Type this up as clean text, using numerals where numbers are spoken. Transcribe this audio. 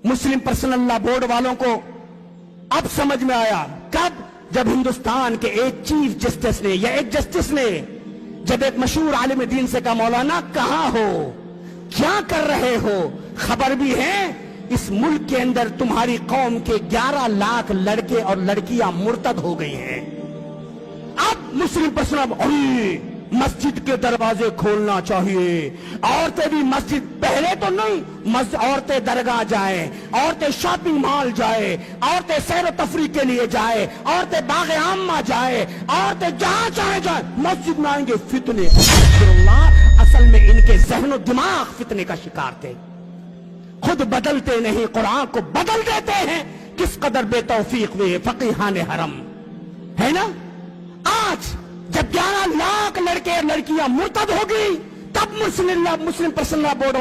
मुस्लिम personal law board वालों को अब समझ में आया। कब? जब हिंदुस्तान के एक चीफ जस्टिस ने या एक जस्टिस ने जब एक मशहूर आलिम दीन से कहा, मौलाना कहां हो, क्या कर रहे हो, खबर भी है इस मुल्क के अंदर तुम्हारी कौम के 11 लाख लड़के और लड़कियां मुर्तद हो गई हैं। अब मुस्लिम पर्सनल मस्जिद के दरवाजे खोलना चाहिए, औरतें भी मस्जिद, पहले तो नहीं, औरतें दरगाह जाए, औरतें शॉपिंग मॉल जाए, औरतें सैर तफरी के लिए जाए, औरतें बाग आम्मा जाए, औरतें जहां चाहे जाए, मस्जिद में आएंगे फितने। असल में इनके ज़हन दिमाग फितने का शिकार थे, खुद बदलते नहीं, कुरान को बदल देते हैं। किस कदर बेतौफीक हुए फकीहान हरम, है ना। आज जब 11 लाख लड़के और लड़कियां मुर्तद हो गई, तब मुस्लिम पर्सनल लॉ बोर्ड